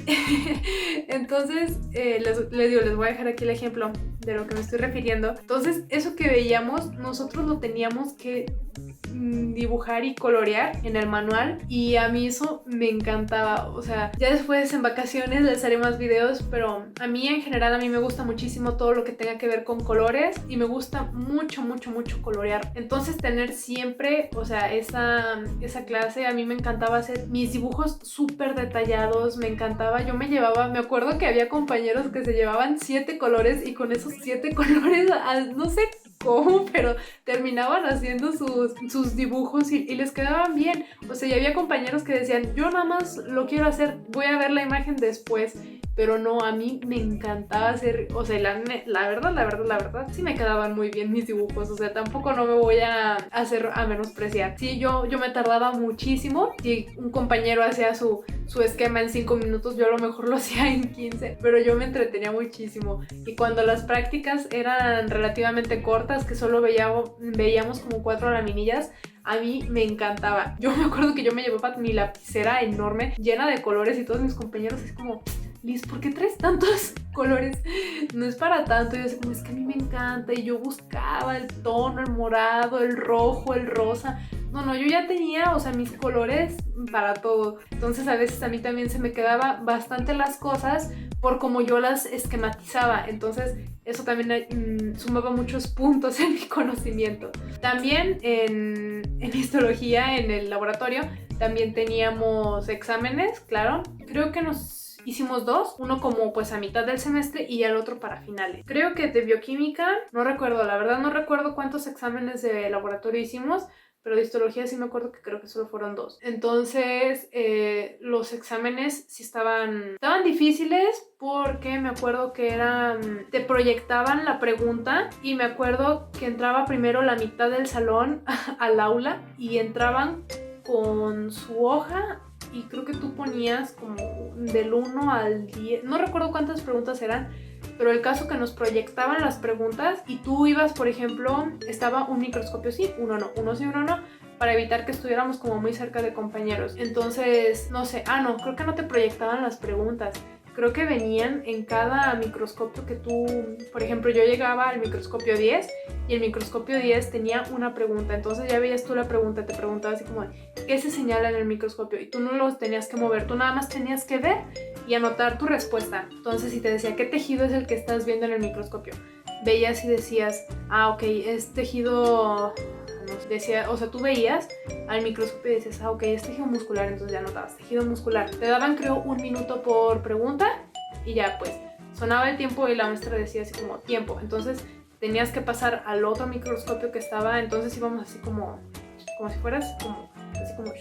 A: Entonces les digo, les voy a dejar aquí el ejemplo de lo que me estoy refiriendo. Entonces eso que veíamos nosotros lo teníamos que dibujar y colorear en el manual y a mí eso me encantaba. O sea, ya después en vacaciones les haré más videos, pero a mí en general a mí me gusta muchísimo todo lo que tenga que ver con colores y me gusta mucho colorear. Entonces tener siempre, o sea, esa clase, a mí me encantaba hacer mis dibujos súper detallados, me encantaba. Yo me acuerdo que había compañeros que se llevaban 7 colores y con esos 7 colores, no sé cómo, pero terminaban haciendo sus dibujos y les quedaban bien. O sea, y había compañeros que decían, yo nada más lo quiero hacer, voy a ver la imagen después. Pero no, a mí me encantaba hacer, o sea, la verdad, sí me quedaban muy bien mis dibujos, o sea, tampoco no me voy a menospreciar. Sí, yo me tardaba muchísimo, si un compañero hacía su esquema en 5 minutos, yo a lo mejor lo hacía en 15, pero yo me entretenía muchísimo. Y cuando las prácticas eran relativamente cortas, que solo veíamos como 4 laminillas, a mí me encantaba. Yo me acuerdo que yo me llevaba mi lapicera enorme, llena de colores y todos mis compañeros es como, Liz, ¿por qué traes tantos colores? No es para tanto. Y yo decía, es que a mí me encanta. Y yo buscaba el tono, el morado, el rojo, el rosa. No, yo ya tenía, o sea, mis colores para todo. Entonces a veces a mí también se me quedaba bastante las cosas por cómo yo las esquematizaba. Entonces eso también sumaba muchos puntos en mi conocimiento. También en histología, en el laboratorio, también teníamos exámenes, claro. Creo que hicimos 2, uno como pues a mitad del semestre y el otro para finales. Creo que de bioquímica, no recuerdo, la verdad no recuerdo cuántos exámenes de laboratorio hicimos, pero de histología sí me acuerdo que creo que solo fueron 2. Entonces los exámenes sí estaban difíciles porque me acuerdo que te proyectaban la pregunta y me acuerdo que entraba primero la mitad del salón al aula y entraban con su hoja y creo que tú ponías como del 1 al 10, no recuerdo cuántas preguntas eran, pero el caso que nos proyectaban las preguntas y tú ibas, por ejemplo, estaba un microscopio sí, uno no, para evitar que estuviéramos como muy cerca de compañeros. Entonces, no sé, no, creo que no te proyectaban las preguntas. Creo que venían en cada microscopio que tú, por ejemplo, yo llegaba al microscopio 10 y el microscopio 10 tenía una pregunta, entonces ya veías tú la pregunta, te preguntaba así como, ¿qué se señala en el microscopio? Y tú no los tenías que mover, tú nada más tenías que ver y anotar tu respuesta. Entonces, si te decía, ¿qué tejido es el que estás viendo en el microscopio? Veías y decías, ok, es tejido... Decía, o sea, tú veías al microscopio y decías, ok, es tejido muscular, entonces ya anotabas tejido muscular. Te daban, creo, 1 minuto por pregunta y ya, pues, sonaba el tiempo y la maestra decía así como, tiempo. Entonces, tenías que pasar al otro microscopio que estaba, entonces íbamos así como si fueras, así como...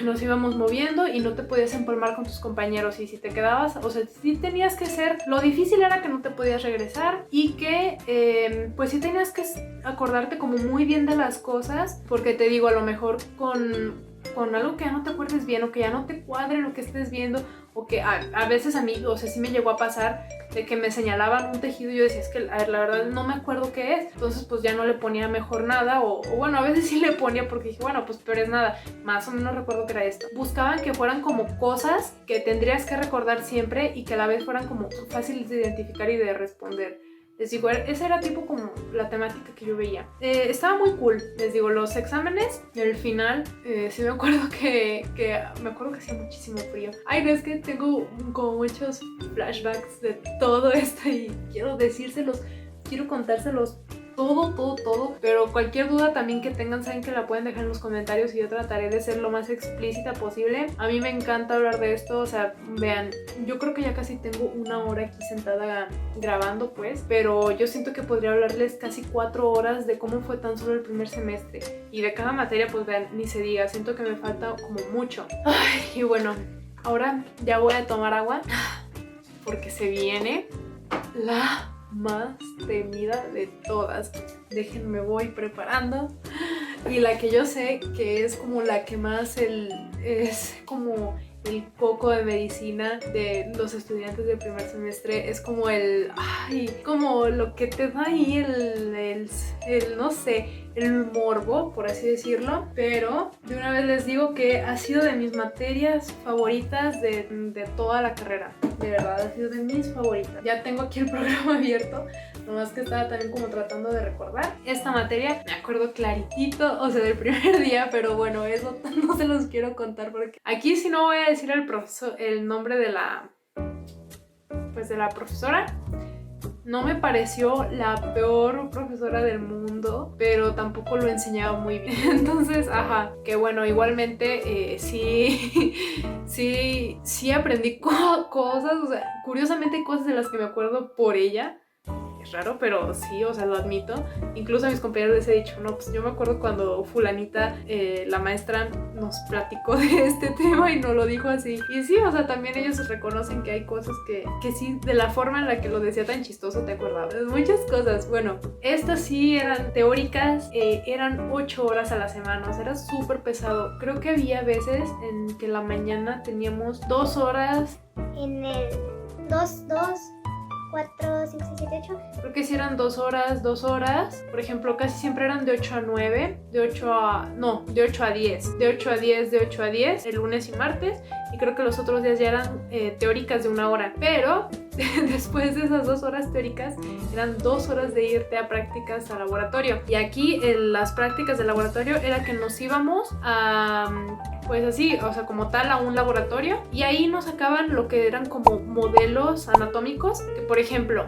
A: Nos íbamos moviendo y no te podías empalmar con tus compañeros, y si te quedabas, o sea, sí tenías que ser, lo difícil era que no te podías regresar y que pues sí tenías que acordarte como muy bien de las cosas, porque te digo, a lo mejor con algo que ya no te acuerdes bien o que ya no te cuadre lo que estés viendo, o que a veces a mí, o sea, sí me llegó a pasar de que me señalaban un tejido y yo decía, es que a ver, la verdad no me acuerdo qué es, entonces pues ya no le ponía mejor nada, o bueno, a veces sí le ponía porque dije, bueno, pues peor es nada, más o menos recuerdo que era esto. Buscaban que fueran como cosas que tendrías que recordar siempre y que a la vez fueran como fáciles de identificar y de responder. Les digo, esa era tipo como la temática que yo veía. Estaba muy cool. Les digo, los exámenes del final, sí me acuerdo que me acuerdo que hacía muchísimo frío. Ay, no, es que tengo como muchos flashbacks de todo esto y quiero decírselos, quiero contárselos todo, pero cualquier duda también que tengan, saben que la pueden dejar en los comentarios y yo trataré de ser lo más explícita posible. A mí me encanta hablar de esto, o sea, vean, yo creo que ya casi tengo 1 hora aquí sentada grabando, pues, pero yo siento que podría hablarles casi 4 horas de cómo fue tan solo el primer semestre, y de cada materia, pues vean, ni se diga, siento que me falta como mucho. Ay, y bueno, ahora ya voy a tomar agua porque se viene la más temida de todas. Déjenme, voy preparando. Y la que yo sé que es como la que más es como el coco de medicina de los estudiantes del primer semestre, es como como lo que te da ahí el no sé, el morbo, por así decirlo. Pero de una vez les digo que ha sido de mis materias favoritas de toda la carrera. De verdad, ha sido de mis favoritas. Ya tengo aquí el programa abierto, nomás que estaba también como tratando de recordar. Esta materia me acuerdo claritito, o sea, del primer día, pero bueno, eso no se los quiero contar porque aquí sí no voy a decir el nombre de la profesora. No me pareció la peor profesora del mundo, pero tampoco lo enseñaba muy bien. Entonces, que bueno, igualmente sí aprendí cosas, o sea, curiosamente hay cosas de las que me acuerdo por ella. Es raro, pero sí, o sea, lo admito. Incluso a mis compañeros les he dicho, no, pues yo me acuerdo cuando fulanita, la maestra, nos platicó de este tema y nos lo dijo así. Y sí, o sea, también ellos reconocen que hay cosas que sí, de la forma en la que lo decía tan chistoso, te acordabas. Muchas cosas. Bueno, estas sí eran teóricas, eran 8 horas a la semana, o sea, era súper pesado. Creo que había veces en que en la mañana teníamos 2 horas.
B: En el 2, 4, 5, 6, 7, 8.
A: Creo que sí eran 2 horas. Por ejemplo, casi siempre eran de 8 a 9, de 8 a 10. De 8 a 10, de 8 a 10, el lunes y martes. Y creo que los otros días ya eran teóricas de 1 hora. Pero después de esas 2 horas teóricas, eran 2 horas de irte a prácticas a laboratorio. Y aquí en las prácticas de laboratorio era que nos íbamos a... pues así, o sea, como tal, a un laboratorio, y ahí nos sacaban lo que eran como modelos anatómicos, que por ejemplo,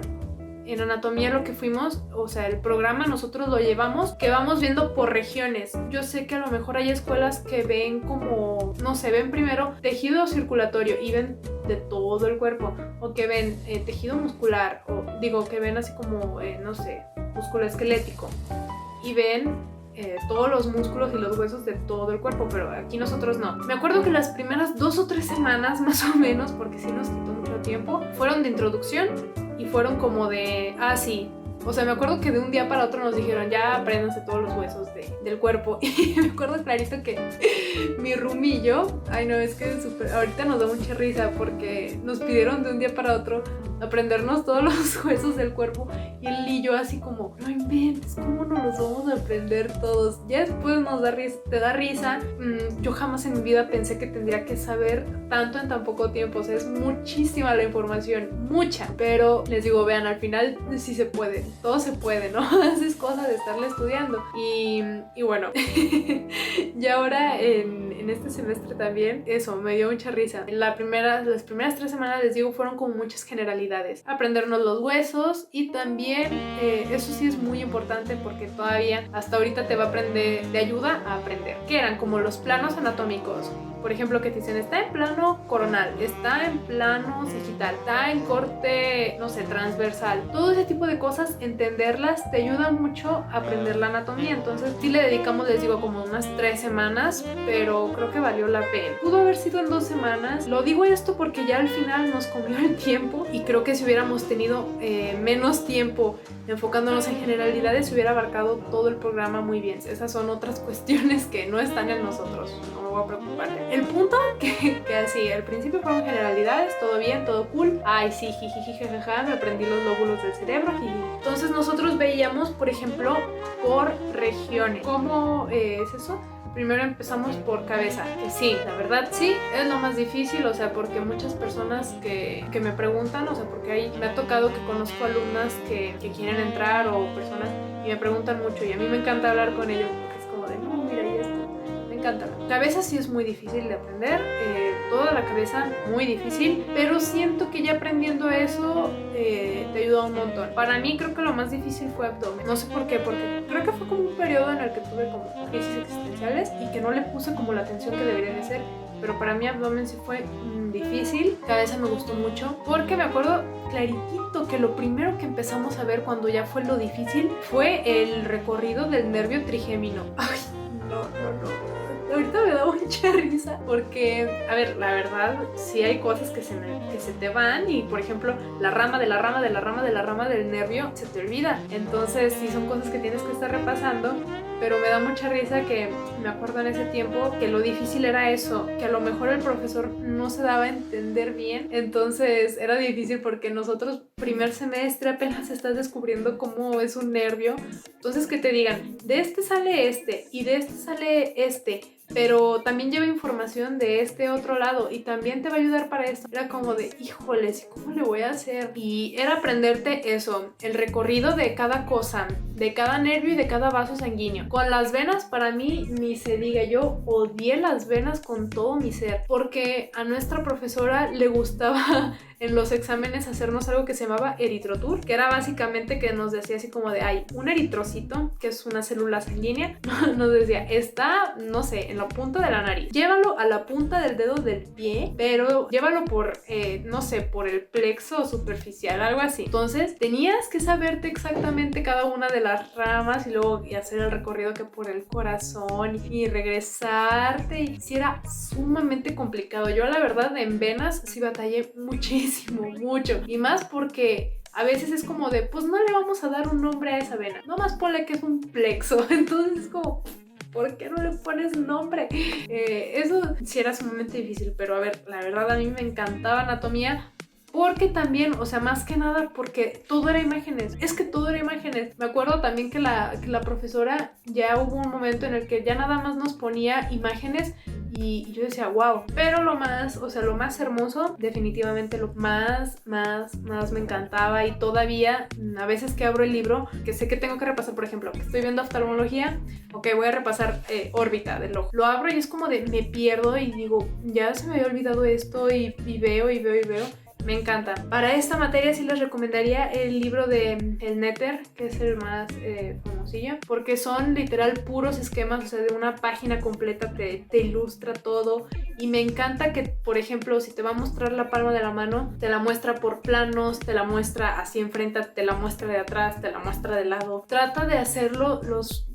A: en anatomía lo que fuimos, o sea, el programa nosotros lo llevamos, que vamos viendo por regiones. Yo sé que a lo mejor hay escuelas que ven como, no sé, ven primero tejido circulatorio y ven de todo el cuerpo, o que ven tejido muscular, o digo, que ven así como, no sé, músculo esquelético, y ven todos los músculos y los huesos de todo el cuerpo, pero aquí nosotros no. Me acuerdo que las primeras 2 o 3 semanas más o menos, porque sí nos quitó mucho tiempo, fueron de introducción y fueron como de, sí, O sea, me acuerdo que de un día para otro nos dijeron, ya apréndanse todos los huesos del cuerpo. Y me acuerdo clarito que mi roomie y yo, ay no, es que ahorita nos da mucha risa porque nos pidieron de un día para otro aprendernos todos los huesos del cuerpo. Y él y yo así como, no inventes, ¿cómo no los vamos a aprender todos? Ya después nos da risa, te da risa. Yo jamás en mi vida pensé que tendría que saber tanto en tan poco tiempo. O sea, es muchísima la información, mucha. Pero les digo, vean, al final sí se puede, todo se puede, ¿no? Es cosa de estarle estudiando. Y bueno, y ahora en este semestre también, eso, me dio mucha risa. Las primeras 3 semanas, les digo, fueron como muchas generalidades. Aprendernos los huesos y también, eso sí es muy importante porque todavía hasta ahorita te va a aprender, te ayuda a aprender. Que eran como los planos anatómicos. Por ejemplo, que te dicen, está en plano coronal, está en plano sagital, está en corte, no sé, transversal. Todo ese tipo de cosas, entenderlas te ayuda mucho a aprender la anatomía. Entonces sí le dedicamos, les digo, como unas 3 semanas, pero creo que valió la pena. Pudo haber sido en 2 semanas. Lo digo esto porque ya al final nos comió el tiempo y creo que si hubiéramos tenido menos tiempo enfocándonos en generalidades, se hubiera abarcado todo el programa muy bien. Esas son otras cuestiones que no están en nosotros. No me voy a preocupar. El punto que así, al principio fueron generalidades, todo bien, todo cool. Ay, sí, jiji, jajaja, me aprendí los lóbulos del cerebro. Jiji. Entonces nosotros veíamos, por ejemplo, por regiones. ¿Cómo es eso? Primero empezamos por cabeza, que sí, la verdad sí, es lo más difícil, o sea, porque muchas personas que me preguntan, o sea, porque ahí me ha tocado que conozco alumnas que quieren entrar o personas y me preguntan mucho y a mí me encanta hablar con ellos porque es como de, no, mira, y esto, me encanta. Cabeza sí es muy difícil de aprender, toda la cabeza muy difícil, pero siento que ya aprendiendo eso te ayuda un montón. Para mí creo que lo más difícil fue abdomen, no sé por qué, porque creo que fue como un periodo en el que tuve como crisis existenciales y que no le puse como la atención que debería de ser, pero para mí abdomen sí fue difícil. Cabeza me gustó mucho porque me acuerdo claritito que lo primero que empezamos a ver cuando ya fue lo difícil fue el recorrido del nervio trigémino. Ay, no. Ahorita me da mucha risa porque, a ver, la verdad, sí hay cosas que se te van y, por ejemplo, la rama del nervio se te olvida. Entonces, sí son cosas que tienes que estar repasando, pero me da mucha risa que me acuerdo en ese tiempo que lo difícil era eso, que a lo mejor el profesor no se daba a entender bien. Entonces, era difícil porque nosotros, primer semestre, apenas estás descubriendo cómo es un nervio. Entonces, que te digan, de este sale este y de este sale este, pero también lleva información de este otro lado y también te va a ayudar para esto. Era como de, híjoles, ¿cómo le voy a hacer? Y era aprenderte eso, el recorrido de cada cosa, de cada nervio y de cada vaso sanguíneo. Con las venas, para mí, ni se diga, yo odié las venas con todo mi ser, porque a nuestra profesora le gustaba en los exámenes hacernos algo que se llamaba eritrotour, que era básicamente que nos decía así como de, hay un eritrocito, que es una célula sanguínea, nos decía, está, no sé, en la punta de la nariz, llévalo a la punta del dedo del pie, pero llévalo por, no sé, por el plexo superficial, algo así. Entonces tenías que saberte exactamente cada una de las ramas y luego hacer el recorrido que por el corazón y regresarte, y sí era sumamente complicado. Yo la verdad en venas sí batallé mucho, y más porque a veces es como de, pues no le vamos a dar un nombre a esa vena, nomás ponle que es un plexo. Entonces es como, ¿por qué no le pones nombre? Eso sí era sumamente difícil, pero a ver, la verdad a mí me encantaba anatomía. Porque también, o sea, más que nada porque todo era imágenes. Es que todo era imágenes. Me acuerdo también que la profesora ya hubo un momento en el que ya nada más nos ponía imágenes y yo decía, wow. Pero lo más, o sea, lo más hermoso, definitivamente lo más me encantaba. Y todavía, a veces que abro el libro, que sé que tengo que repasar, por ejemplo, que estoy viendo oftalmología, ok, voy a repasar órbita del ojo. Lo abro y es como de, me pierdo y digo, ya se me había olvidado esto y veo. Me encanta. Para esta materia sí les recomendaría el libro de El Néter, que es el más famosillo, porque son literal puros esquemas, o sea, de una página completa te ilustra todo. Y me encanta que, por ejemplo, si te va a mostrar la palma de la mano, te la muestra por planos, te la muestra así enfrente, te la muestra de atrás, te la muestra de lado. Trata de hacerlo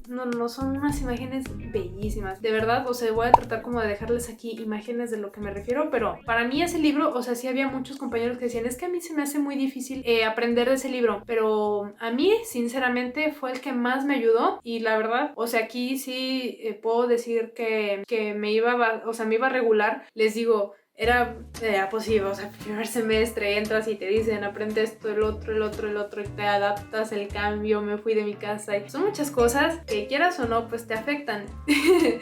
A: no, son unas imágenes bellísimas. De verdad, o sea, voy a tratar como de dejarles aquí imágenes de lo que me refiero, pero para mí ese libro, o sea, sí había muchos compañeros que decían, es que a mí se me hace muy difícil aprender de ese libro, pero a mí, sinceramente, fue el que más me ayudó y la verdad, o sea, aquí sí puedo decir que me iba a regular, les digo, era posible, o sea, primer semestre entras y te dicen aprende esto, el otro y te adaptas, el cambio, me fui de mi casa y son muchas cosas que quieras o no pues te afectan.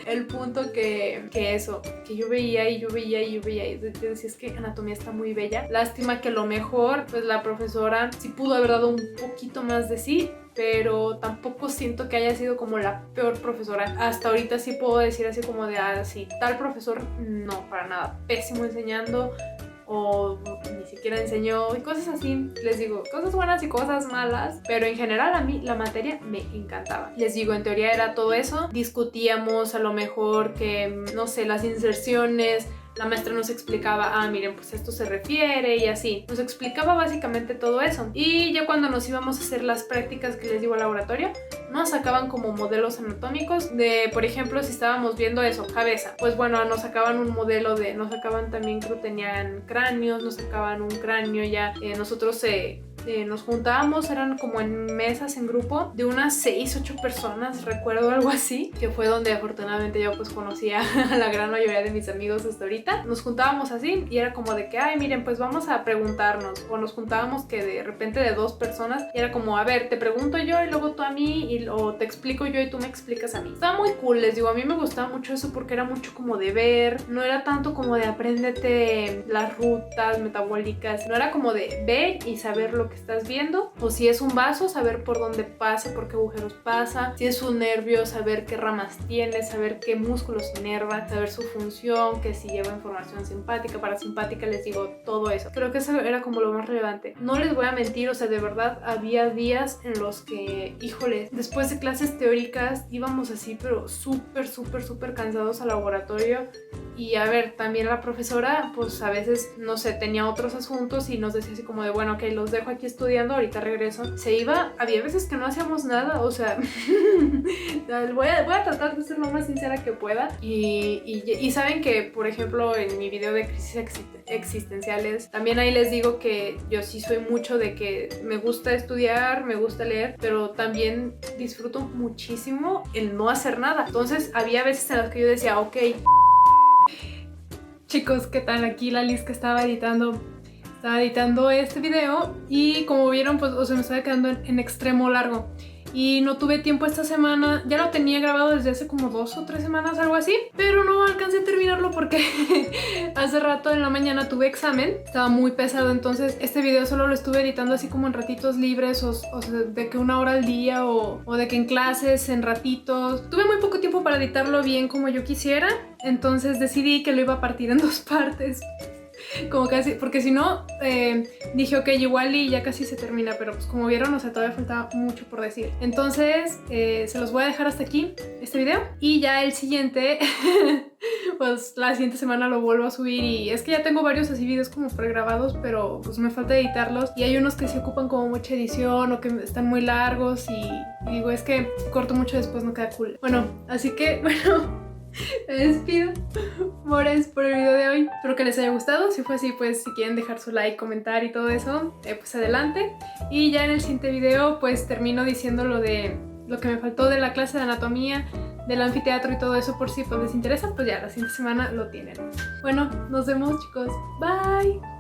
A: El punto que eso, que yo veía y yo decía es que anatomía está muy bella, lástima que a lo mejor pues la profesora sí pudo haber dado un poquito más de sí, pero tampoco siento que haya sido como la peor profesora. Hasta ahorita sí puedo decir así como de, sí, tal profesor, no, para nada, pésimo enseñando o ni siquiera enseñó y cosas así. Les digo, cosas buenas y cosas malas, pero en general a mí la materia me encantaba. Les digo, en teoría era todo eso. Discutíamos a lo mejor que, no sé, las inserciones. La maestra nos explicaba, miren, pues esto se refiere y así. Nos explicaba básicamente todo eso. Y ya cuando nos íbamos a hacer las prácticas que les digo al laboratorio, nos sacaban como modelos anatómicos de, por ejemplo, si estábamos viendo eso, cabeza. Pues bueno, nos sacaban un modelo nos sacaban también, creo que tenían cráneos, nos sacaban un cráneo ya. Nosotros nos juntábamos, eran como en mesas, en grupo, de unas 6, 8 personas, recuerdo algo así, que fue donde afortunadamente yo pues conocía a la gran mayoría de mis amigos hasta ahorita. Nos juntábamos así y era como de que, miren, pues vamos a preguntarnos, o nos juntábamos que de repente de 2 personas y era como, a ver, te pregunto yo y luego tú a mí o te explico yo y tú me explicas a mí. Estaba muy cool, les digo, a mí me gustaba mucho eso porque era mucho como de ver, no era tanto como de apréndete las rutas metabólicas, no era como de ver y saber lo que estás viendo, o si es un vaso, saber por dónde pasa, por qué agujeros pasa, si es un nervio, saber qué ramas tiene, saber qué músculos inerva, saber su función, que si lleva información simpática, parasimpática, les digo, todo eso. Creo que eso era como lo más relevante. No les voy a mentir, o sea, de verdad había días en los que, híjole, después de clases teóricas íbamos así, pero súper cansados al laboratorio. Y a ver, también la profesora, pues a veces, no sé, tenía otros asuntos y nos decía así como de, bueno, ok, los dejo aquí estudiando, ahorita regreso. Se iba, había veces que no hacíamos nada, o sea, voy a tratar de ser lo más sincera que pueda. Y saben que, por ejemplo, en mi video de crisis existenciales, también ahí les digo que yo sí soy mucho de que me gusta estudiar, me gusta leer, pero también disfruto muchísimo el no hacer nada. Entonces, había veces en las que yo decía, ok, chicos, ¿qué tal? Aquí la Liz que estaba editando este video y como vieron, pues, o sea, me estaba quedando en extremo largo y no tuve tiempo esta semana. Ya lo tenía grabado desde hace como 2 o 3 semanas, algo así, pero no alcancé a terminarlo porque hace rato en la mañana tuve examen, estaba muy pesado, entonces este video solo lo estuve editando así como en ratitos libres, o sea, de que 1 hora al día o de que en clases, en ratitos. Tuve muy poco tiempo para editarlo bien como yo quisiera, entonces decidí que lo iba a partir en 2 partes. Como casi, porque si no, dije, ok, igual y ya casi se termina, pero pues como vieron, o sea, todavía faltaba mucho por decir. Entonces, se los voy a dejar hasta aquí, este video, y ya el siguiente, pues la siguiente semana lo vuelvo a subir. Y es que ya tengo varios así videos como pregrabados, pero pues me falta editarlos, y hay unos que se ocupan como mucha edición o que están muy largos y digo, es que si corto mucho después no queda cool. Bueno, así que, bueno, me despido, amores, por el video de hoy. Espero que les haya gustado. Si fue así, pues si quieren dejar su like, comentar y todo eso, pues adelante. Y ya en el siguiente video pues termino diciendo lo que me faltó de la clase de anatomía, del anfiteatro y todo eso, por si pues les interesa, pues ya la siguiente semana lo tienen. Bueno, nos vemos, chicos. Bye.